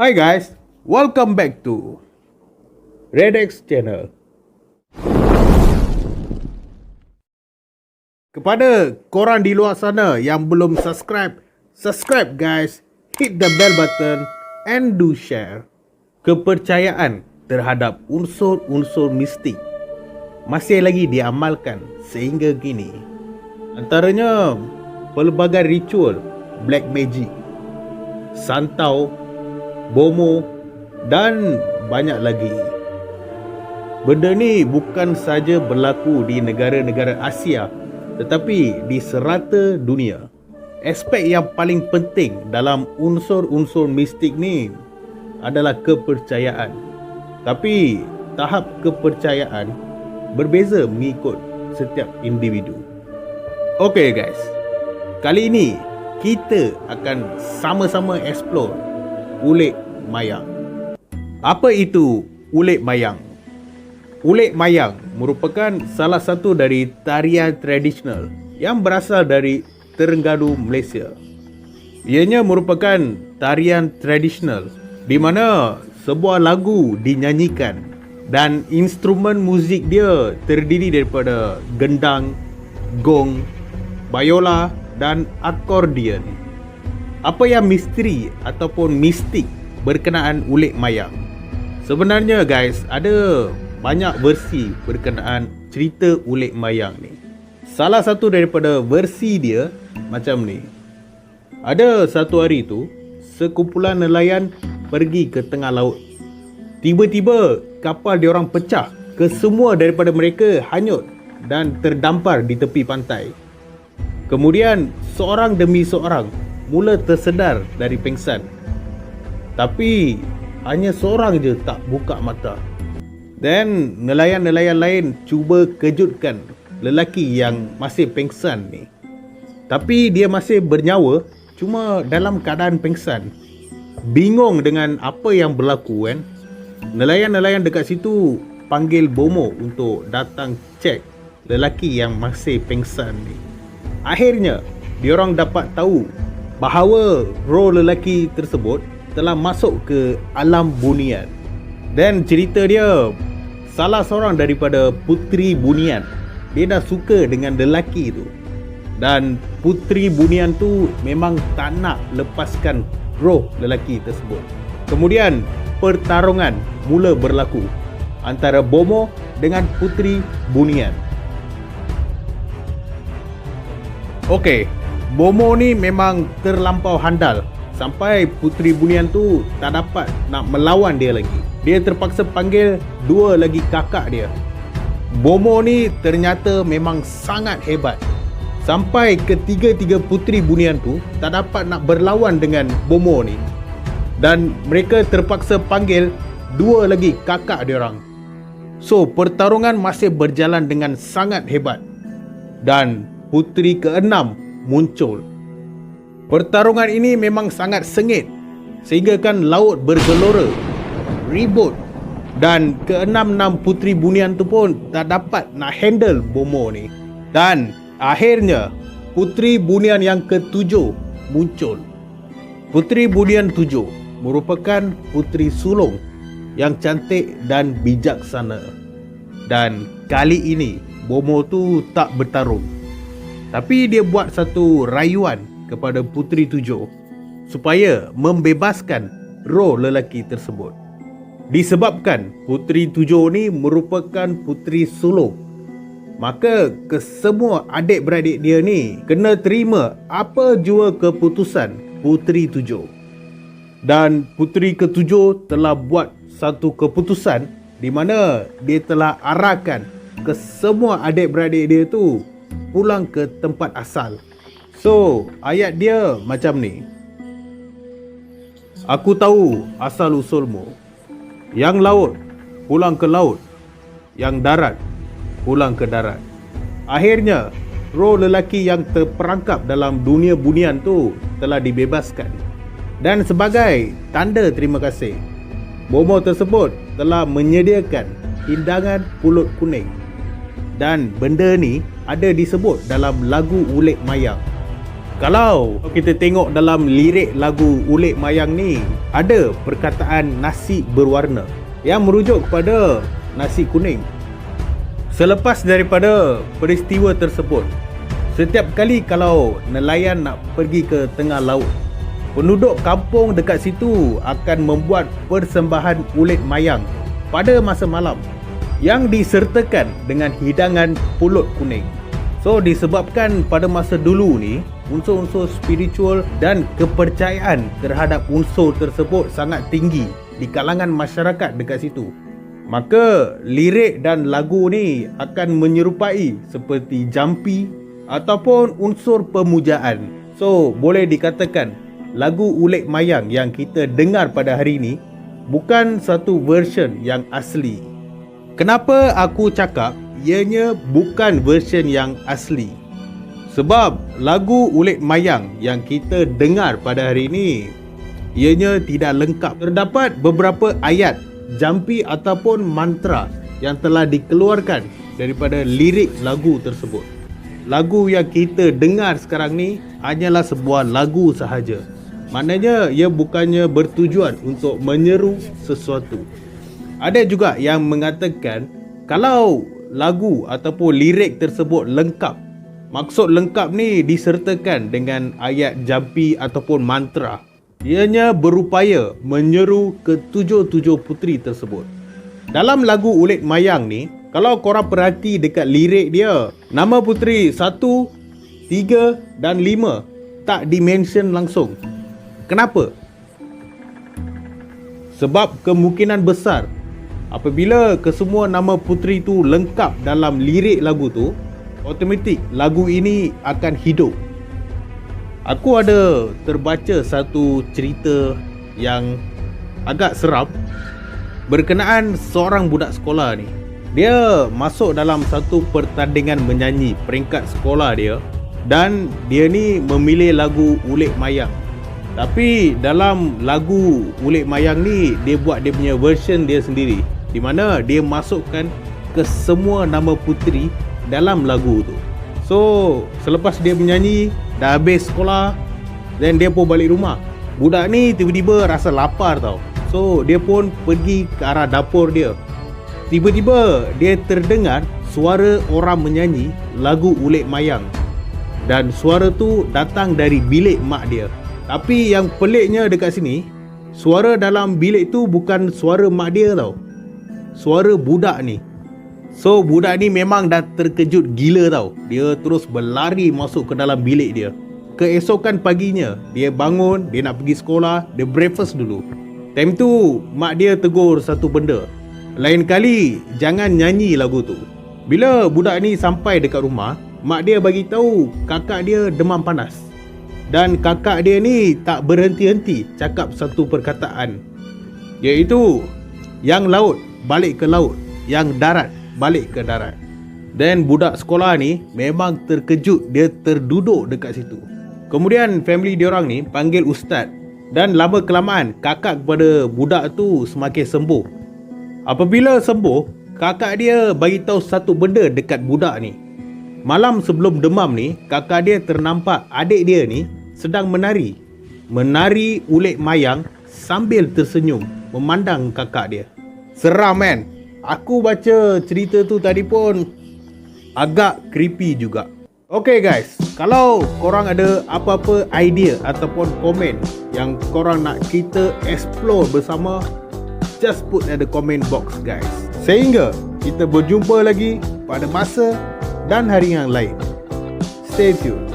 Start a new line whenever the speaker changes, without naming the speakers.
Hi guys, welcome back to Redex Channel. Kepada korang di luar sana yang belum subscribe, subscribe guys, hit the bell button and do share. Kepercayaan terhadap unsur-unsur mistik masih lagi diamalkan sehingga kini. Antaranya pelbagai ritual black magic, santau, bomo dan banyak lagi. Benda ni bukan saja berlaku di negara-negara Asia tetapi di serata dunia. Aspek yang paling penting dalam unsur-unsur mistik ni adalah kepercayaan. Tapi tahap kepercayaan berbeza mengikut setiap individu. Okay guys, kali ini kita akan sama-sama explore ulik mayang. Apa itu ulik mayang? Ulik mayang merupakan salah satu dari tarian tradisional yang berasal dari Terengganu, Malaysia. Ianya merupakan tarian tradisional di mana sebuah lagu dinyanyikan dan instrumen muzik dia terdiri daripada gendang, gong, bayola dan akordion. Apa yang misteri ataupun mistik berkenaan ulik mayang? Sebenarnya guys, ada banyak versi berkenaan cerita ulik mayang ni. Salah satu daripada versi dia macam ni. Ada satu hari tu, sekumpulan nelayan pergi ke tengah laut. Tiba-tiba kapal diorang pecah. Kesemua daripada mereka hanyut dan terdampar di tepi pantai. Kemudian seorang demi seorang mula tersedar dari pengsan. Tapi hanya seorang je tak buka mata. Dan nelayan-nelayan lain cuba kejutkan lelaki yang masih pengsan ni. Tapi dia masih bernyawa, cuma dalam keadaan pengsan. Bingung dengan apa yang berlaku kan. Nelayan-nelayan dekat situ panggil bomo untuk datang cek lelaki yang masih pengsan ni. Akhirnya, diorang dapat tahu bahawa roh lelaki tersebut telah masuk ke alam bunian. Dan cerita dia, salah seorang daripada puteri bunian, dia dah suka dengan lelaki tu. Dan puteri bunian tu memang tak nak lepaskan roh lelaki tersebut. Kemudian pertarungan mula berlaku antara bomo dengan puteri bunian. Okey, bomo ni memang terlampau handal sampai puteri bunian tu tak dapat nak melawan dia lagi. Dia terpaksa panggil dua lagi kakak dia. Bomo ni ternyata memang sangat hebat. Sampai ketiga-tiga puteri bunian tu tak dapat nak berlawan dengan bomo ni. Dan mereka terpaksa panggil dua lagi kakak dia orang. So, pertarungan masih berjalan dengan sangat hebat. Dan puteri keenam muncul. Pertarungan ini memang sangat sengit sehingga kan laut bergelora, ribut, dan keenam-enam puteri bunian tu pun tak dapat nak handle bomo ni. Dan akhirnya puteri bunian yang ketujuh muncul. Puteri bunian tujuh merupakan puteri sulung yang cantik dan bijaksana. Dan kali ini bomo tu tak bertarung, tapi dia buat satu rayuan kepada puteri tujuh supaya membebaskan roh lelaki tersebut. Disebabkan puteri tujuh ni merupakan puteri sulung, maka kesemua adik-beradik dia ni kena terima apa jua keputusan puteri tujuh. Dan puteri ketujuh telah buat satu keputusan di mana dia telah arahkan kesemua adik-beradik dia tu pulang ke tempat asal. So, ayat dia macam ni. Aku tahu asal usulmu. Yang laut, pulang ke laut. Yang darat, pulang ke darat. Akhirnya, roh lelaki yang terperangkap dalam dunia bunian tu telah dibebaskan. Dan sebagai tanda terima kasih, bomo tersebut telah menyediakan hidangan pulut kuning. Dan benda ni ada disebut dalam lagu ulik mayang. Kalau kita tengok dalam lirik lagu Ulik Mayang ni, ada perkataan nasi berwarna yang merujuk kepada nasi kuning. Selepas daripada peristiwa tersebut, setiap kali kalau nelayan nak pergi ke tengah laut, penduduk kampung dekat situ akan membuat persembahan ulit mayang pada masa malam yang disertakan dengan hidangan pulut kuning. So disebabkan pada masa dulu ni unsur-unsur spiritual dan kepercayaan terhadap unsur tersebut sangat tinggi di kalangan masyarakat dekat situ, maka lirik dan lagu ni akan menyerupai seperti jampi ataupun unsur pemujaan. So boleh dikatakan lagu Ulik Mayang yang kita dengar pada hari ini bukan satu version yang asli. Kenapa aku cakap ianya bukan version yang asli? Sebab lagu Ulik Mayang yang kita dengar pada hari ini ianya tidak lengkap. Terdapat beberapa ayat, jampi ataupun mantra yang telah dikeluarkan daripada lirik lagu tersebut. Lagu yang kita dengar sekarang ni hanyalah sebuah lagu sahaja. Maknanya ia bukannya bertujuan untuk menyeru sesuatu. Ada juga yang mengatakan kalau lagu ataupun lirik tersebut lengkap, maksud lengkap ni disertakan dengan ayat jampi ataupun mantra, ianya berupaya menyeru ke tujuh puteri tersebut. Dalam lagu Ulit Mayang ni, kalau korang perhati dekat lirik dia, nama puteri 1, 3 dan 5 tak dimention langsung. Kenapa? Sebab kemungkinan besar apabila kesemua nama puteri tu lengkap dalam lirik lagu tu, automatik lagu ini akan hidup. Aku ada terbaca satu cerita yang agak seram berkenaan seorang budak sekolah ni. Dia masuk dalam satu pertandingan menyanyi peringkat sekolah dia, dan dia ni memilih lagu Ulik Mayang. Tapi dalam lagu Ulik Mayang ni, dia buat dia punya version dia sendiri, di mana dia masukkan ke semua nama puteri dalam lagu tu. So selepas dia menyanyi, dah habis sekolah, then dia pun balik rumah. Budak ni tiba-tiba rasa lapar tau. So dia pun pergi ke arah dapur dia. Tiba-tiba dia terdengar suara orang menyanyi lagu Ulik Mayang, dan suara tu datang dari bilik mak dia. Tapi yang peliknya dekat sini, suara dalam bilik tu bukan suara mak dia tau, suara budak ni. So budak ni memang dah terkejut gila tau. Dia terus berlari masuk ke dalam bilik dia. Keesokan paginya, dia bangun, dia nak pergi sekolah, dia breakfast dulu. Time tu mak dia tegur satu benda, lain kali jangan nyanyi lagu tu. Bila budak ni sampai dekat rumah, mak dia bagi tahu kakak dia demam panas. Dan kakak dia ni tak berhenti-henti cakap satu perkataan, iaitu yang laut balik ke laut, yang darat balik ke darat. Dan budak sekolah ni memang terkejut, dia terduduk dekat situ. Kemudian family diorang ni panggil ustaz, dan lama kelamaan kakak kepada budak tu semakin sembuh. Apabila sembuh, kakak dia bagi tahu satu benda dekat budak ni. Malam sebelum demam ni, kakak dia ternampak adik dia ni sedang menari Ulik Mayang sambil tersenyum memandang kakak dia. Seram kan? Aku baca cerita tu tadi pun agak creepy juga. Okay guys, kalau korang ada apa-apa idea ataupun komen yang korang nak kita explore bersama, just put at the comment box guys. Sehingga kita berjumpa lagi pada masa dan hari yang lain. Stay tuned.